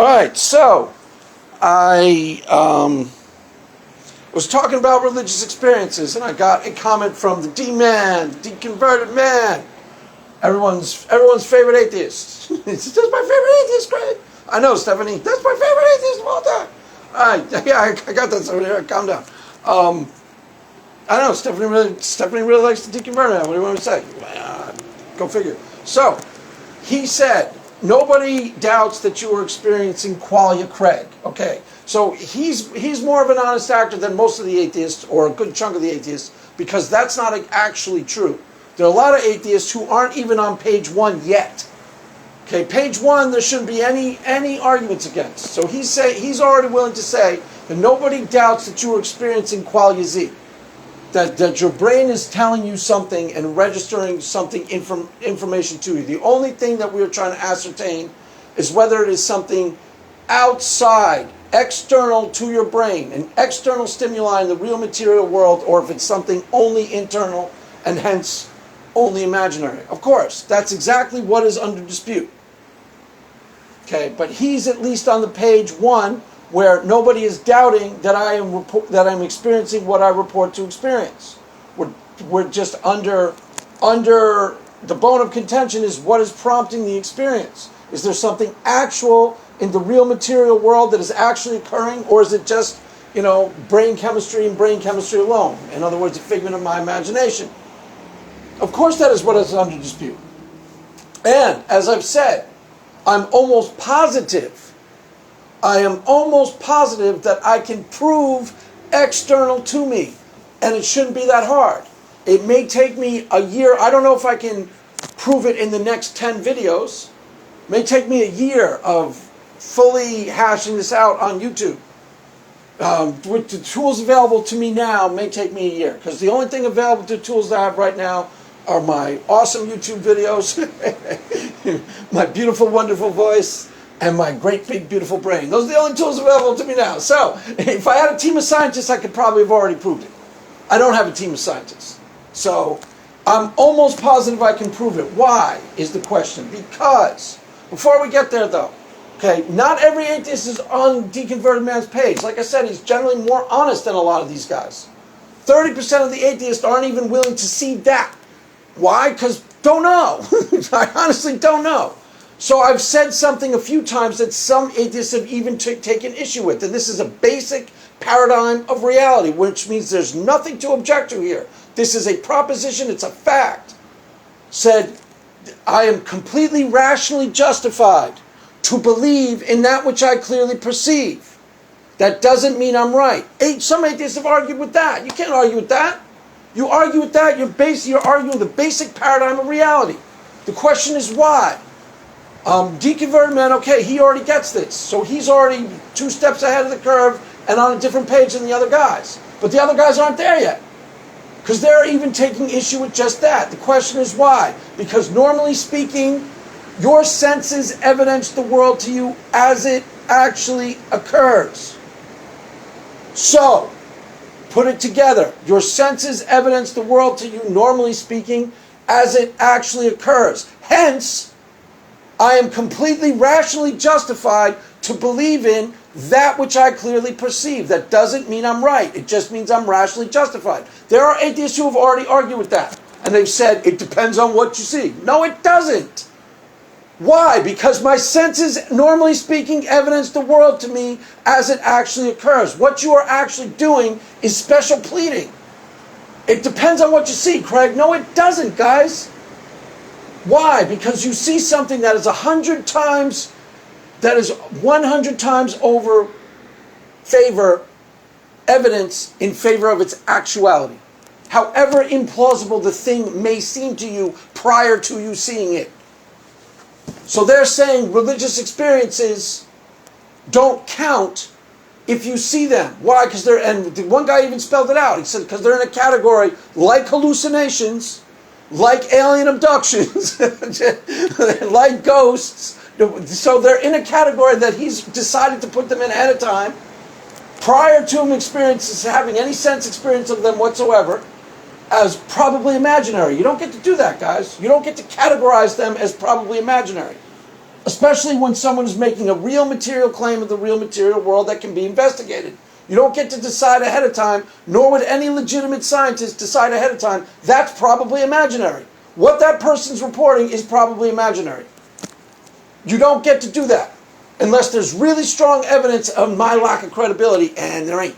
All right, so I was talking about religious experiences, and I got a comment from the D-Man, deconverted man, everyone's favorite atheist. It's just my favorite atheist, Greg. I know, Stephanie. That's my favorite atheist of all time. All right, yeah, I got that. So calm down. I don't know. Stephanie really likes the deconverted man. What do you want me to say? Go figure. So he said, nobody doubts that you were experiencing qualia Craig. Okay, so he's more of an honest actor than most of the atheists, or a good chunk of the atheists, because that's not actually true. There are a lot of atheists who aren't even on page 1 yet. Okay, page 1 there shouldn't be any arguments against. So he's already willing to say that nobody doubts that you were experiencing qualia Z. That your brain is telling you something and registering something information to you. The only thing that we're trying to ascertain is whether it is something outside, external to your brain, an external stimuli in the real material world, or if it's something only internal and hence only imaginary. Of course, that's exactly what is under dispute. Okay, but he's at least on the page 1 where nobody is doubting that I'm experiencing what I report to experience. We're just under the bone of contention is what is prompting the experience. Is there something actual in the real material world that is actually occurring, or is it just, brain chemistry and brain chemistry alone? In other words, a figment of my imagination. Of course that is what is under dispute. And, as I've said, I am almost positive that I can prove external to me. And it shouldn't be that hard. It may take me a year. I don't know if I can prove it in the next 10 videos. It may take me a year of fully hashing this out on YouTube. With the tools available to me now, it may take me a year. Because the only thing available to tools that I have right now are my awesome YouTube videos, my beautiful, wonderful voice, and my great, big, beautiful brain. Those are the only tools available to me now. So, if I had a team of scientists, I could probably have already proved it. I don't have a team of scientists. So, I'm almost positive I can prove it. Why, is the question. Because, before we get there though, okay, not every atheist is on Deconverted Man's page. Like I said, he's generally more honest than a lot of these guys. 30% of the atheists aren't even willing to see that. Why? Because don't know. I honestly don't know. So I've said something a few times that some atheists have even taken issue with. And this is a basic paradigm of reality, which means there's nothing to object to here. This is a proposition, it's a fact. Said, I am completely rationally justified to believe in that which I clearly perceive. That doesn't mean I'm right. Some atheists have argued with that. You can't argue with that. You argue with that, you're arguing the basic paradigm of reality. The question is why? Deconverted man, okay, he already gets this. So he's already 2 steps ahead of the curve and on a different page than the other guys. But the other guys aren't there yet. Because they're even taking issue with just that. The question is why? Because normally speaking, your senses evidence the world to you as it actually occurs. So, put it together. Your senses evidence the world to you, normally speaking, as it actually occurs. Hence, I am completely rationally justified to believe in that which I clearly perceive. That doesn't mean I'm right. It just means I'm rationally justified. There are atheists who have already argued with that. And they've said, it depends on what you see. No, it doesn't. Why? Because my senses, normally speaking, evidence the world to me as it actually occurs. What you are actually doing is special pleading. It depends on what you see, Craig. No, it doesn't, guys. Why? Because you see something that is 100 times over evidence in favor of its actuality. However implausible the thing may seem to you prior to you seeing it. So they're saying religious experiences don't count if you see them. Why? Because and one guy even spelled it out. He said, because they're in a category like hallucinations, like alien abductions, like ghosts. So they're in a category that he's decided to put them in ahead of time, prior to him having any sense experience of them whatsoever, as probably imaginary. You don't get to do that, guys. You don't get to categorize them as probably imaginary. Especially when someone is making a real material claim of the real material world that can be investigated. You don't get to decide ahead of time, nor would any legitimate scientist decide ahead of time. That's probably imaginary. What that person's reporting is probably imaginary. You don't get to do that unless there's really strong evidence of my lack of credibility, and there ain't.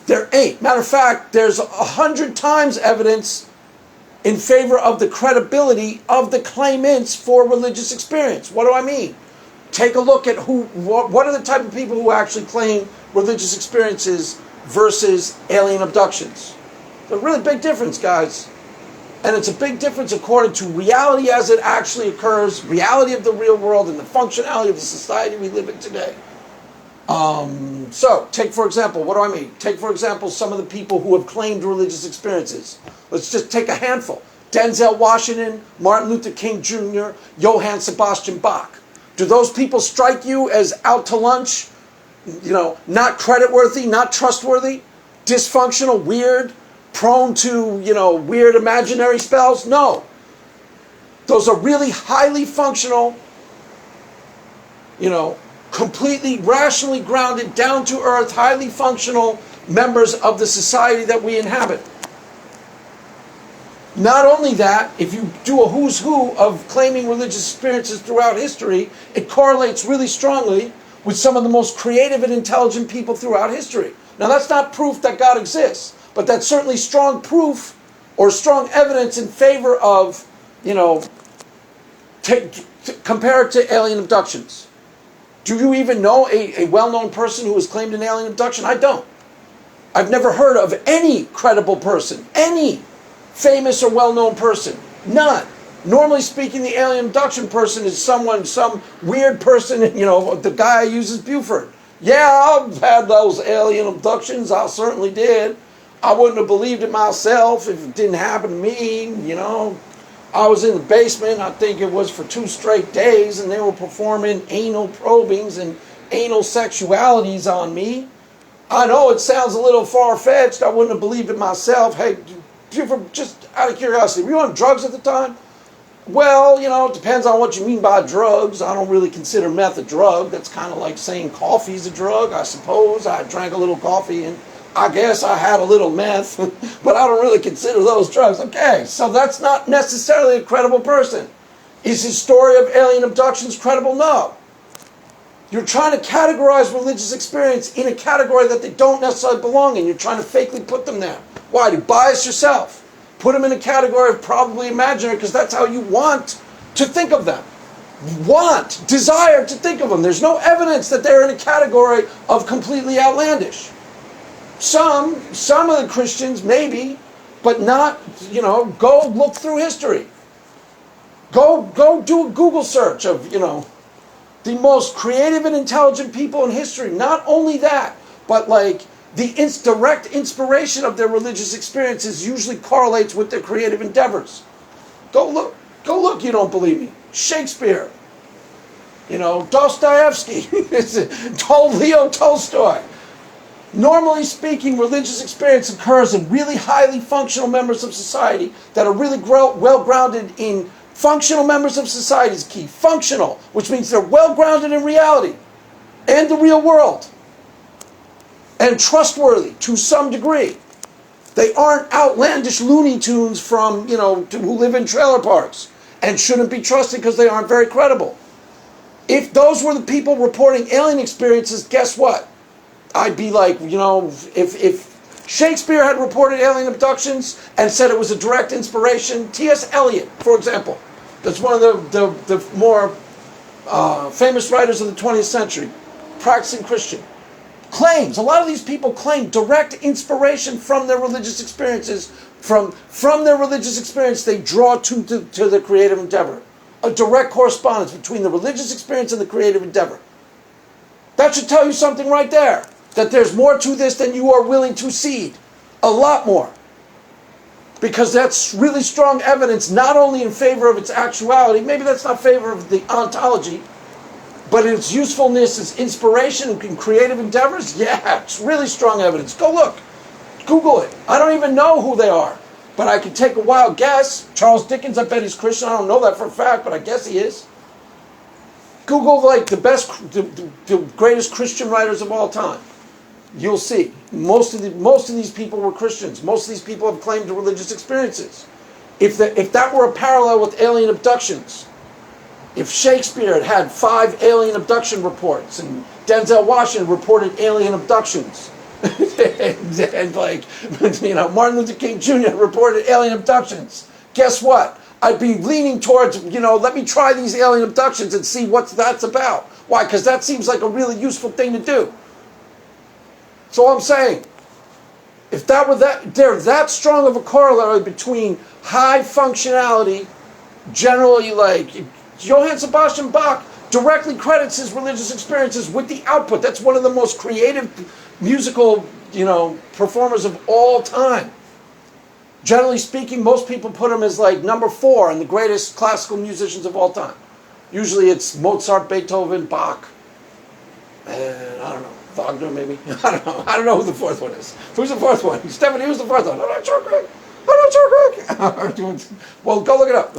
There ain't. Matter of fact, there's 100 times evidence in favor of the credibility of the claimants for religious experience. What do I mean? Take a look at what are the type of people who actually claim religious experiences versus alien abductions. It's a really big difference, guys. And it's a big difference according to reality as it actually occurs, reality of the real world, and the functionality of the society we live in today. So, take for example, what do I mean? Take for example some of the people who have claimed religious experiences. Let's just take a handful. Denzel Washington, Martin Luther King Jr., Johann Sebastian Bach. Do those people strike you as out to lunch? Not creditworthy, not trustworthy, dysfunctional, weird, prone to, weird imaginary spells? No. Those are really highly functional, completely rationally grounded, down to earth, highly functional members of the society that we inhabit. Not only that, if you do a who's who of claiming religious experiences throughout history, it correlates really strongly with some of the most creative and intelligent people throughout history. Now that's not proof that God exists, but that's certainly strong proof or strong evidence in favor of, compare it to alien abductions. Do you even know a well-known person who has claimed an alien abduction? I don't. I've never heard of any credible person, any famous or well-known person. None. Normally speaking, the alien abduction person is some weird person, the guy uses Buford. Yeah, I've had those alien abductions. I certainly did. I wouldn't have believed it myself if it didn't happen to me, I was in the basement, I think it was for 2 straight days, and they were performing anal probings and anal sexualities on me. I know it sounds a little far-fetched. I wouldn't have believed it myself. Hey, just out of curiosity, were you on drugs at the time? Well, it depends on what you mean by drugs. I don't really consider meth a drug. That's kind of like saying coffee's a drug, I suppose. I drank a little coffee and I guess I had a little meth, but I don't really consider those drugs. Okay, so that's not necessarily a credible person. Is his story of alien abductions credible? No. You're trying to categorize religious experience in a category that they don't necessarily belong in. You're trying to fakely put them there. Why? To bias yourself. Put them in a category of probably imaginary because that's how you want to think of them. Desire to think of them. There's no evidence that they're in a category of completely outlandish. Some of the Christians, maybe, but not, go look through history. Go do a Google search of, the most creative and intelligent people in history. Not only that, but the direct inspiration of their religious experiences usually correlates with their creative endeavors. Go look, you don't believe me. Shakespeare, Dostoevsky, Leo Tolstoy. Normally speaking, religious experience occurs in really highly functional members of society that are really well-grounded in functional members of society is key. Functional, which means they're well-grounded in reality and the real world. And trustworthy to some degree. They aren't outlandish Looney Tunes from, who live in trailer parks and shouldn't be trusted because they aren't very credible. If those were the people reporting alien experiences, guess what? I'd be like, if Shakespeare had reported alien abductions and said it was a direct inspiration, T.S. Eliot, for example, that's one of the more famous writers of the 20th century, practicing Christian, claims, a lot of these people claim direct inspiration from their religious experiences. From their religious experience, they draw to the creative endeavor. A direct correspondence between the religious experience and the creative endeavor. That should tell you something right there. That there's more to this than you are willing to cede. A lot more. Because that's really strong evidence, not only in favor of its actuality, maybe that's not favor of the ontology, but its usefulness, its inspiration, and creative endeavors, yeah, it's really strong evidence. Go look. Google it. I don't even know who they are. But I can take a wild guess. Charles Dickens, I bet he's Christian. I don't know that for a fact, but I guess he is. Google like the greatest Christian writers of all time. You'll see most of these people were Christians. Most of these people have claimed religious experiences. If that were a parallel with alien abductions, if Shakespeare had 5 alien abduction reports and Denzel Washington reported alien abductions, and like Martin Luther King Jr. reported alien abductions, guess what? I'd be leaning towards, let me try these alien abductions and see what that's about. Why? Because that seems like a really useful thing to do. So I'm saying, if that were they're that strong of a corollary between high functionality, generally like Johann Sebastian Bach directly credits his religious experiences with the output. That's one of the most creative musical, performers of all time. Generally speaking, most people put him as like number 4 in the greatest classical musicians of all time. Usually it's Mozart, Beethoven, Bach, and I don't know, Wagner maybe. I don't know who the 4th one is. Who's the 4th one? Stephanie, who's the 4th one? I'm not sure, Greg. Well, go look it up.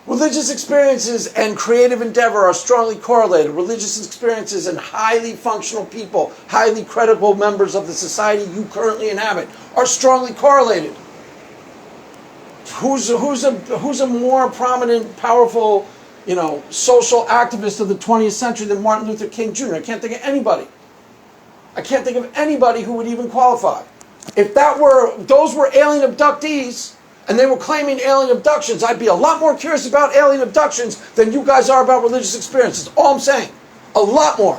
Religious experiences and creative endeavor are strongly correlated. Religious experiences and highly functional people, highly credible members of the society you currently inhabit, are strongly correlated. Who's a more prominent, powerful, social activist of the 20th century than Martin Luther King Jr.? I can't think of anybody. I can't think of anybody who would even qualify. If those were alien abductees, and they were claiming alien abductions, I'd be a lot more curious about alien abductions than you guys are about religious experiences. All I'm saying. A lot more.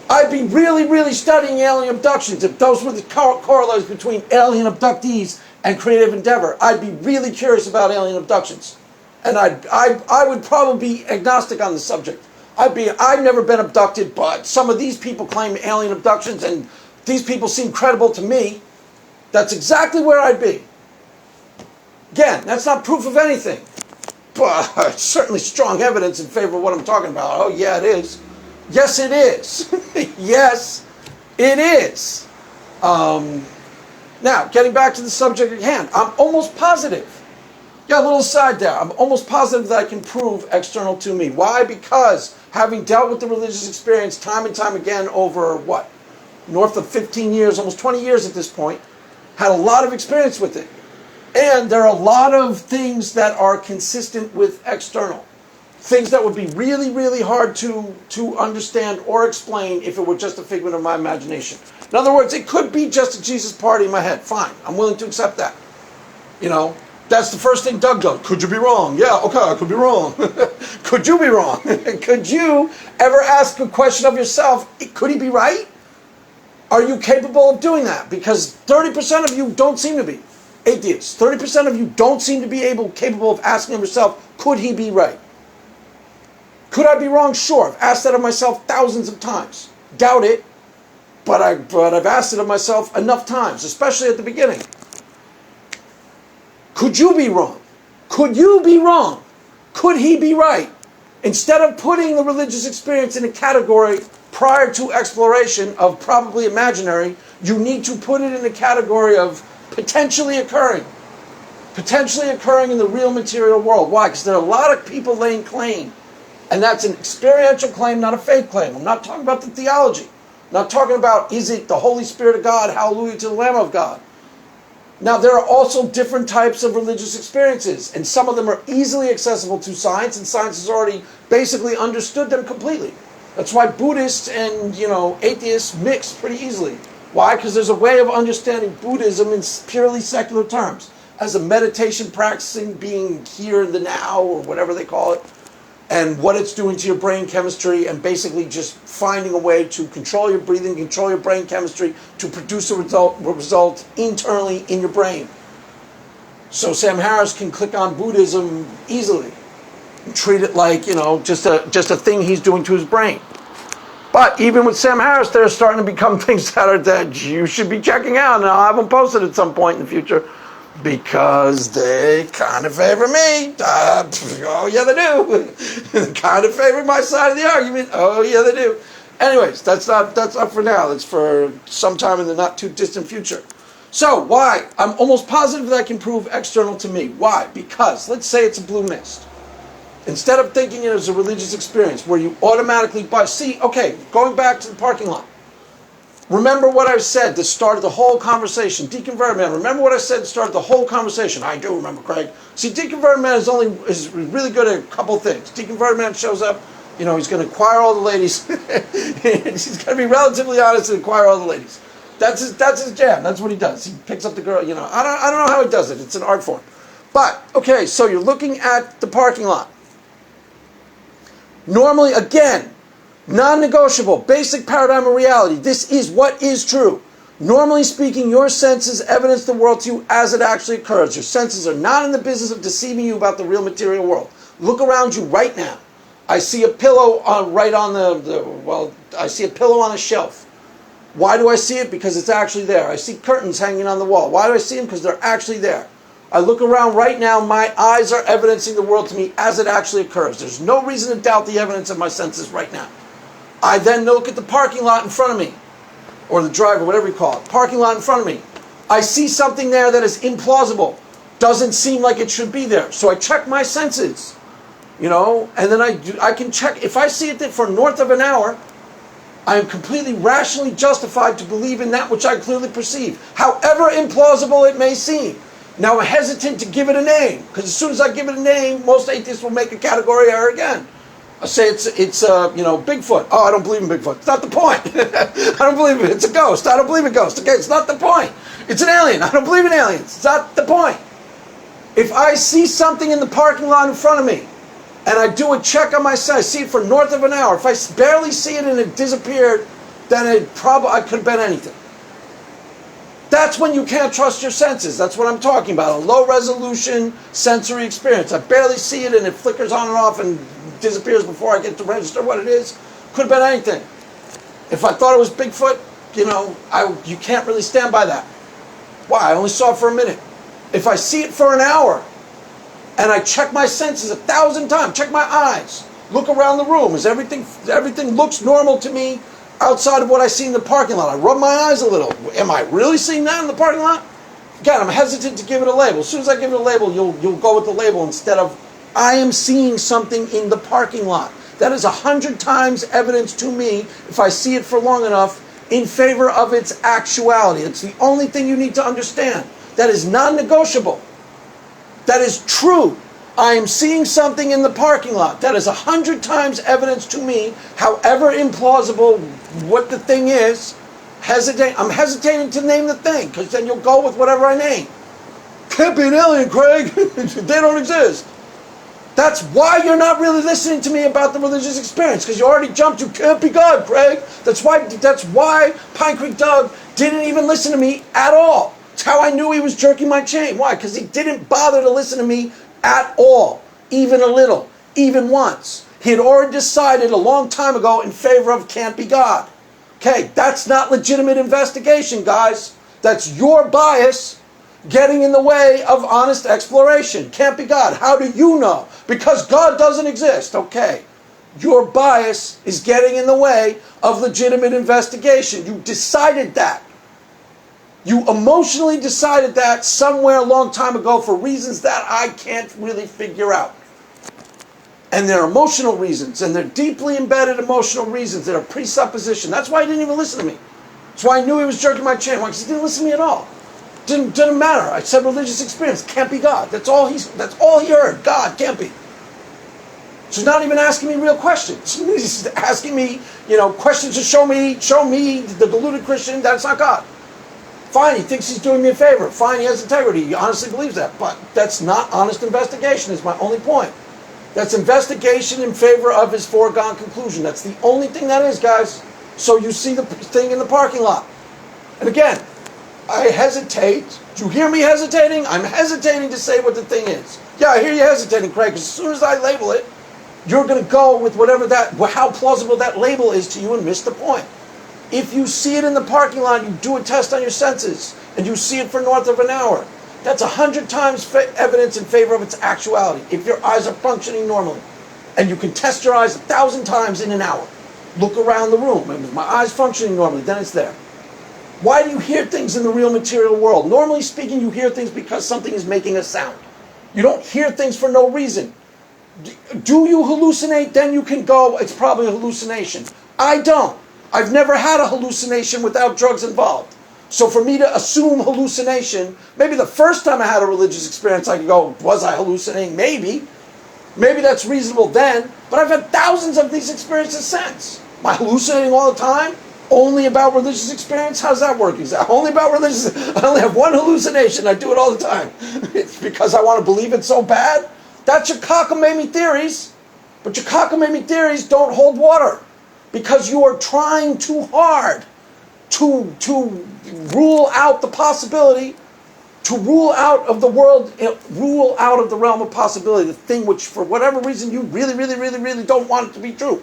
I'd be really, really studying alien abductions if those were the corollaries between alien abductees and creative endeavor. I'd be really curious about alien abductions. And I would probably be agnostic on the subject. I've never been abducted, but some of these people claim alien abductions, and these people seem credible to me. That's exactly where I'd be. Again, that's not proof of anything, but it's certainly strong evidence in favor of what I'm talking about. Oh, yeah, it is. Yes, it is. Yes, it is. Now, getting back to the subject at hand, I'm almost positive. Yeah, a little aside there. I'm almost positive that I can prove external to me. Why? Because having dealt with the religious experience time and time again over, north of 15 years, almost 20 years at this point, had a lot of experience with it. And there are a lot of things that are consistent with external. Things that would be really, really hard to understand or explain if it were just a figment of my imagination. In other words, it could be just a Jesus party in my head. Fine, I'm willing to accept that. That's the first thing Doug does. Could you be wrong? Yeah, okay, I could be wrong. Could you be wrong? Could you ever ask a question of yourself, could he be right? Are you capable of doing that? Because 30% of you don't seem to be. Atheists. 30% of you don't seem to be capable of asking yourself, could he be right? Could I be wrong? Sure. I've asked that of myself thousands of times. Doubt it, but I've asked it of myself enough times, especially at the beginning. Could you be wrong? Could you be wrong? Could he be right? Instead of putting the religious experience in a category prior to exploration of probably imaginary, you need to put it in a category of potentially occurring in the real material world. Why? Because there are a lot of people laying claim, and that's an experiential claim, not a faith claim. I'm not talking about the theology. I'm not talking about, is it the Holy Spirit of God, hallelujah to the Lamb of God. Now, there are also different types of religious experiences, and some of them are easily accessible to science, and science has already basically understood them completely. That's why Buddhists and, atheists mix pretty easily. Why? Because there's a way of understanding Buddhism in purely secular terms, as a meditation practicing being here in the now, or whatever they call it, and what it's doing to your brain chemistry, and basically just finding a way to control your breathing, control your brain chemistry, to produce a result internally in your brain. So Sam Harris can click on Buddhism easily and treat it like, just a thing he's doing to his brain. But even with Sam Harris, they're starting to become things that you should be checking out, and I'll have them posted at some point in the future, because they kind of favor me. Oh yeah, they do. Kind of favor my side of the argument. Oh yeah, they do. Anyways, that's not for now. That's for sometime in the not too distant future. So why? I'm almost positive that I can prove external to me. Why? Because let's say it's a blue mist. Instead of thinking it as a religious experience where you automatically buy. See, okay, going back to the parking lot. Remember what I said at the start of the whole conversation. Deconverted man, remember what I said at the start of the whole conversation. I do remember, Craig. See, deconverted man is really good at a couple things. Deconverted man shows up, you know, he's going to acquire all the ladies. He's going to be relatively honest and acquire all the ladies. That's his jam. That's what he does. He picks up the girl, you know. I don't know how he does it. It's an art form. But, okay, so you're looking at the parking lot. Normally, again, non-negotiable, basic paradigm of reality. This is what is true. Normally speaking, your senses evidence the world to you as it actually occurs. Your senses are not in the business of deceiving you about the real material world. Look around you right now. I see a pillow right on I see a pillow on a shelf. Why do I see it? Because it's actually there. I see curtains hanging on the wall. Why do I see them? Because they're actually there. I look around right now, my eyes are evidencing the world to me as it actually occurs. There's no reason to doubt the evidence of my senses right now. I then look at the parking lot in front of me, or the driveway, whatever you call it, parking lot in front of me. I see something there that is implausible, doesn't seem like it should be there. So I check my senses, you know, and then I can check. If I see it for north of an hour, I am completely rationally justified to believe in that which I clearly perceive, however implausible it may seem. Now I'm hesitant to give it a name, because as soon as I give it a name, most atheists will make a category error again. I say it's Bigfoot. Oh, I don't believe in Bigfoot. It's not the point. I don't believe it. It's a ghost. I don't believe in ghosts. Okay, it's not the point. It's an alien. I don't believe in aliens. It's not the point. If I see something in the parking lot in front of me, and I do a check on my side, I see it for north of an hour. If I barely see it and it disappeared, then I could have been anything. That's when you can't trust your senses. That's what I'm talking about. A low-resolution sensory experience. I barely see it and it flickers on and off and disappears before I get to register what it is. Could have been anything. If I thought it was Bigfoot, you know, you can't really stand by that. Why? I only saw it for a minute. If I see it for an hour and I check my senses 1,000 times, check my eyes, look around the room, everything looks normal to me outside of what I see in the parking lot. I rub my eyes a little. Am I really seeing that in the parking lot? Again, I'm hesitant to give it a label. As soon as I give it a label, you'll go with the label instead of I am seeing something in the parking lot. That is 100 times evidence to me, if I see it for long enough, in favor of its actuality. It's the only thing you need to understand. That is non-negotiable. That is true. I am seeing something in the parking lot. That is 100 times evidence to me, however implausible what the thing is. I'm hesitating to name the thing, because then you'll go with whatever I name. Can't be an alien, Craig. They don't exist. That's why you're not really listening to me about the religious experience, because you already jumped to can't be God, Craig. That's why Pine Creek Doug didn't even listen to me at all. It's how I knew he was jerking my chain. Why? Because he didn't bother to listen to me at all, even a little, even once. He had already decided a long time ago in favor of can't be God. Okay, that's not legitimate investigation, guys. That's your bias getting in the way of honest exploration. Can't be God. How do you know? Because God doesn't exist. Okay. Your bias is getting in the way of legitimate investigation. You decided that. You emotionally decided that somewhere a long time ago for reasons that I can't really figure out. And they're emotional reasons, and they're deeply embedded emotional reasons that are presupposition. That's why he didn't even listen to me. That's why I knew he was jerking my chain. Why? Because he didn't listen to me at all. Didn't matter. I said religious experience. Can't be God. That's all he heard. God can't be. So he's not even asking me real questions. He's asking me, questions to show me the deluded Christian that it's not God. Fine, he thinks he's doing me a favor. Fine, he has integrity. He honestly believes that. But that's not honest investigation, is my only point. That's investigation in favor of his foregone conclusion. That's the only thing that is, guys. So you see the thing in the parking lot. And again, I hesitate. Do you hear me hesitating? I'm hesitating to say what the thing is. Yeah, I hear you hesitating, Craig, because as soon as I label it, you're going to go with how plausible that label is to you and miss the point. If you see it in the parking lot, you do a test on your senses, and you see it for north of an hour, that's 100 times evidence in favor of its actuality, if your eyes are functioning normally. And you can test your eyes 1,000 times in an hour. Look around the room, and with my eyes functioning normally, then it's there. Why do you hear things in the real material world? Normally speaking, you hear things because something is making a sound. You don't hear things for no reason. Do you hallucinate? Then you can go, it's probably a hallucination. I don't. I've never had a hallucination without drugs involved. So for me to assume hallucination, maybe the first time I had a religious experience, I could go, was I hallucinating? Maybe. Maybe that's reasonable then, but I've had thousands of these experiences since. Am I hallucinating all the time? Only about religious experience? How's that work? Is that only about religious? I only have one hallucination. I do it all the time. It's because I want to believe it so bad? That's your cockamamie theories. But your cockamamie theories don't hold water. Because you are trying too hard to rule out the possibility, to rule out of the world, rule out of the realm of possibility, the thing which for whatever reason you really, really, really, really don't want it to be true.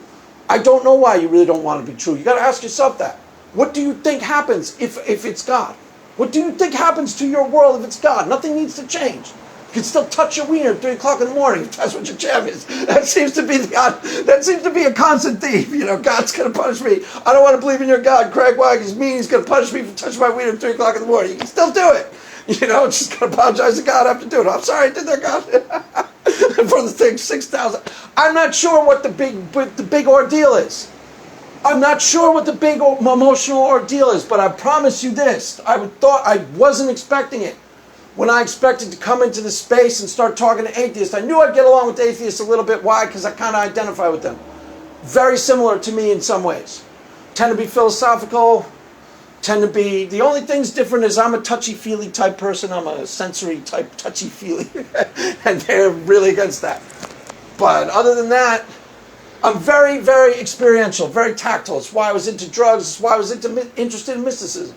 I don't know why you really don't want it to be true. You got to ask yourself that. What do you think happens if it's God? What do you think happens to your world if it's God? Nothing needs to change. You can still touch your wiener at 3 o'clock in the morning if that's what your jam is. That seems to be a constant theme. You know, God's going to punish me. I don't want to believe in your God. Craig Wagner's mean. He's going to punish me for touching my wiener at 3 o'clock in the morning. You can still do it. You know, just going to apologize to God after doing it. I'm sorry I did that, God. For the thing, 6,000. I'm not sure what the big ordeal is. I'm not sure what the big emotional ordeal is, but I promise you this. I wasn't expecting it. When I expected to come into the space and start talking to atheists, I knew I'd get along with atheists a little bit. Why? Because I kind of identify with them. Very similar to me in some ways. Tend to be philosophical. The only thing's different is I'm a touchy-feely type person. I'm a sensory type touchy-feely. And they're really against that. But other than that, I'm very, very experiential, very tactile. It's why I was into drugs. It's why I was interested in mysticism.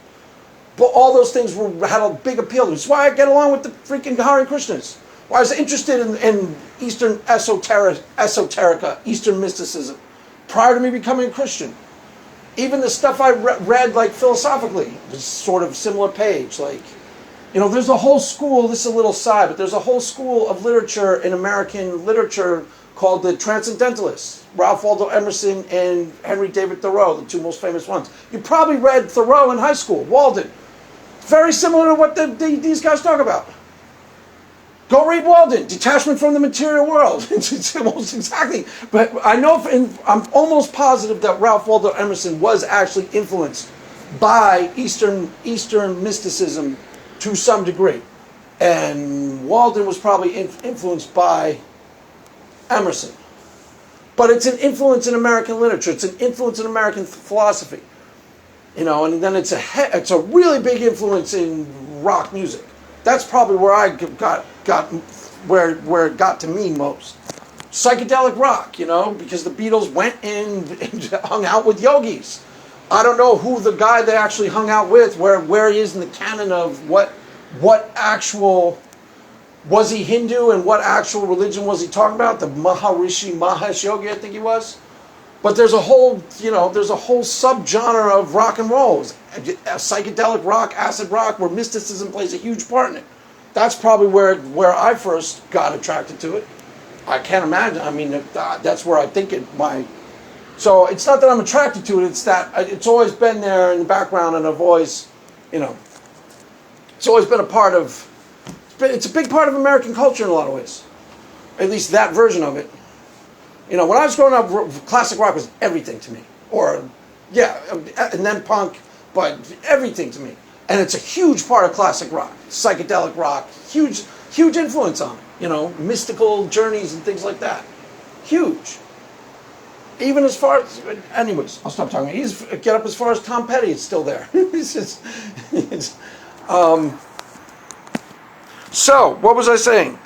But all those things had a big appeal to me. It's why I get along with the freaking Hare Krishnas. Why I was interested in Eastern esoterica, Eastern mysticism, prior to me becoming a Christian. Even the stuff I read, like, philosophically, was sort of similar page. Like, you know, there's a whole school, this is a little side, but there's a whole school of literature in American literature called the Transcendentalists. Ralph Waldo Emerson and Henry David Thoreau, the two most famous ones. You probably read Thoreau in high school, Walden. Very similar to what these guys talk about. Go read Walden, Detachment from the Material World. It's almost exactly. But I know, I'm almost positive that Ralph Waldo Emerson was actually influenced by Eastern mysticism to some degree. And Walden was probably influenced by Emerson. But it's an influence in American literature. It's an influence in American philosophy. You know, and then it's a really big influence in rock music. That's probably where I got where it got to me most. Psychedelic rock, you know, because the Beatles went and hung out with yogis. I don't know who the guy they actually hung out with, where he is in the canon of what actual, was he Hindu and what actual religion was he talking about? The Maharishi Mahesh Yogi, I think he was. But there's a whole subgenre of rock and roll, psychedelic rock, acid rock, where mysticism plays a huge part in it. That's probably where I first got attracted to it. I can't imagine. I mean, that's where I think it might. So it's not that I'm attracted to it. It's that it's always been there in the background, and I've always, you know, it's always been a part of. It's a big part of American culture in a lot of ways. At least that version of it. You know, when I was growing up, classic rock was everything to me. Or, yeah, and then punk, but everything to me. And it's a huge part of classic rock, psychedelic rock, huge influence on it. You know, mystical journeys and things like that. Huge. Even as far as, anyways, I'll stop talking. Get up as far as Tom Petty, it's still there. So, what was I saying?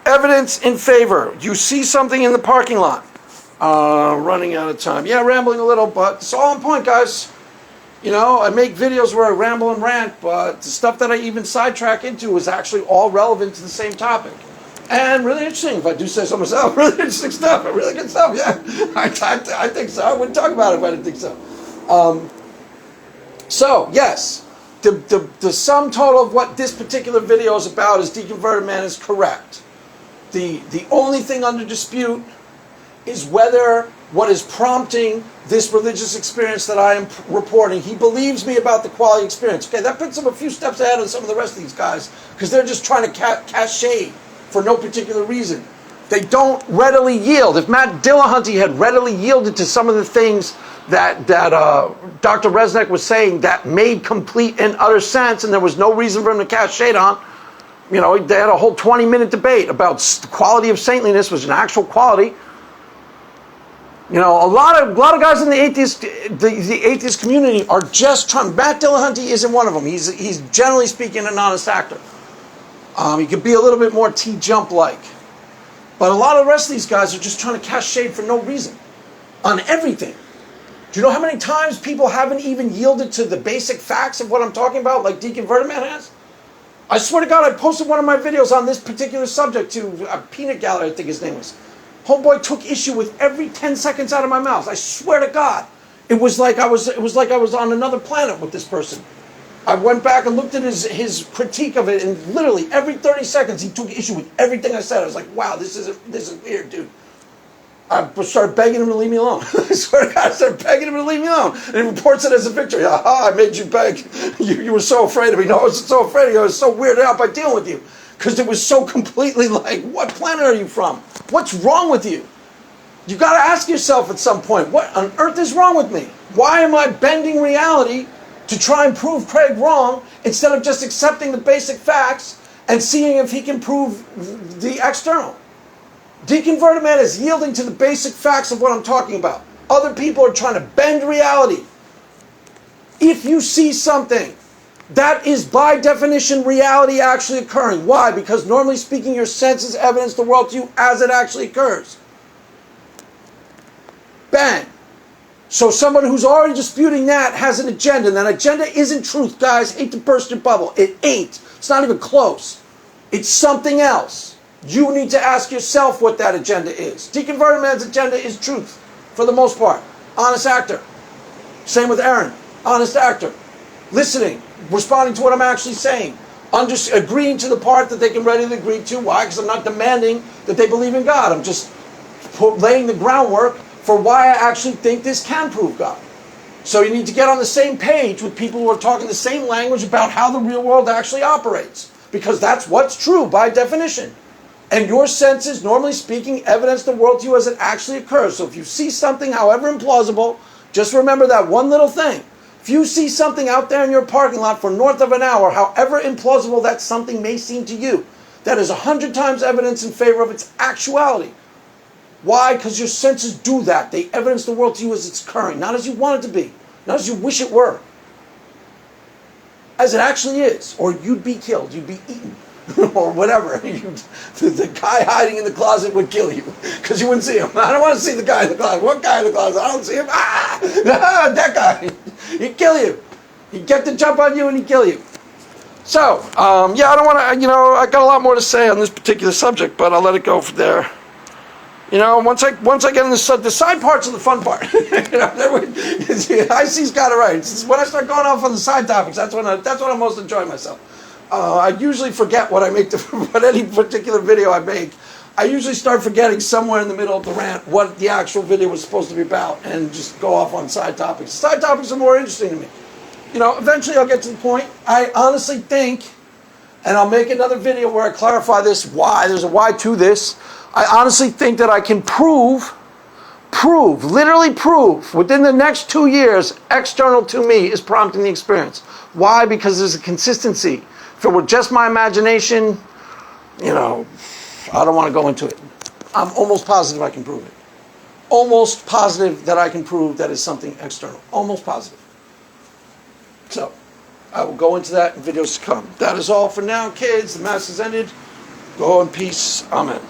Evidence in favor. You see something in the parking lot. Running out of time. Yeah, rambling a little, but it's all on point, guys. You know, I make videos where I ramble and rant, but the stuff that I even sidetrack into is actually all relevant to the same topic. And really interesting, if I do say so myself. Really interesting stuff. Really good stuff, yeah. I think so. I wouldn't talk about it if I didn't think so. So, yes. The sum total of what this particular video is about is Deconverted Man is correct. The only thing under dispute is whether what is prompting this religious experience that I am reporting, he believes me about the quality experience. Okay, that puts him a few steps ahead of some of the rest of these guys because they're just trying to cast shade for no particular reason. They don't readily yield. If Matt Dillahunty had readily yielded to some of the things that Dr. Resnick was saying that made complete and utter sense, and there was no reason for him to cast shade on, you know, they had a whole 20-minute debate about the quality of saintliness was an actual quality. You know, a lot of guys in the atheist community are just trying. Matt Dillahunty isn't one of them. He's generally speaking an honest actor. He could be a little bit more T-Jump like. But a lot of the rest of these guys are just trying to cast shade for no reason on everything. Do you know how many times people haven't even yielded to the basic facts of what I'm talking about, like Deacon Vertiman has? I swear to God, I posted one of my videos on this particular subject to a Peanut Gallery, I think his name was. Homeboy took issue with every 10 seconds out of my mouth. I swear to God. It was like I was on another planet with this person. I went back and looked at his critique of it, and literally every 30 seconds he took issue with everything I said. I was like, wow, this is weird, dude. I started begging him to leave me alone. I swear to God, I started begging him to leave me alone. And he reports it as a victory. Aha, I made you beg. You were so afraid of me. No, I wasn't so afraid of you. I was so weirded out by dealing with you. Because it was so completely like, what planet are you from? What's wrong with you? You've got to ask yourself at some point, what on earth is wrong with me? Why am I bending reality to try and prove Craig wrong instead of just accepting the basic facts and seeing if he can prove the external? Deacon Vertiman is yielding to the basic facts of what I'm talking about. Other people are trying to bend reality. If you see something, that is by definition reality actually occurring. Why? Because normally speaking, your senses evidence the world to you as it actually occurs. Bang. So someone who's already disputing that has an agenda, and that agenda isn't truth, guys. Hate to burst your bubble. It ain't. It's not even close. It's something else. You need to ask yourself what that agenda is. Deacon Vertiman's agenda is truth, for the most part. Honest actor. Same with Aaron. Honest actor. Listening. Responding to what I'm actually saying. Agreeing to the part that they can readily agree to. Why? Because I'm not demanding that they believe in God. I'm just laying the groundwork for why I actually think this can prove God. So you need to get on the same page with people who are talking the same language about how the real world actually operates. Because that's what's true by definition. And your senses, normally speaking, evidence the world to you as it actually occurs. So if you see something, however implausible, just remember that one little thing. If you see something out there in your parking lot for north of an hour, however implausible that something may seem to you, that is 100 times evidence in favor of its actuality. Why? Because your senses do that. They evidence the world to you as it's occurring, not as you want it to be, not as you wish it were. As it actually is. Or you'd be killed, you'd be eaten, or whatever. The guy hiding in the closet would kill you, because you wouldn't see him. I don't want to see the guy in the closet. What guy in the closet? I don't see him. That guy. He'd kill you. He'd get the jump on you and he'd kill you. So, yeah, I don't want to, I got a lot more to say on this particular subject, but I'll let it go from there. Once I get in the side parts of the fun part. IC's got it right. It's when I start going off on the side topics, that's when I'm most enjoying myself. I usually forget what I make, what any particular video I make. I usually start forgetting somewhere in the middle of the rant what the actual video was supposed to be about and just go off on side topics. Side topics are more interesting to me. Eventually I'll get to the point. I honestly think, and I'll make another video where I clarify this, why, there's a why to this. I honestly think that I can literally prove, within the next 2 years, external to me is prompting the experience. Why? Because there's a consistency. If it were just my imagination, I don't want to go into it. I'm almost positive I can prove it. Almost positive that I can prove that is something external. Almost positive. So, I will go into that in videos to come. That is all for now, kids. The Mass has ended. Go in peace. Amen.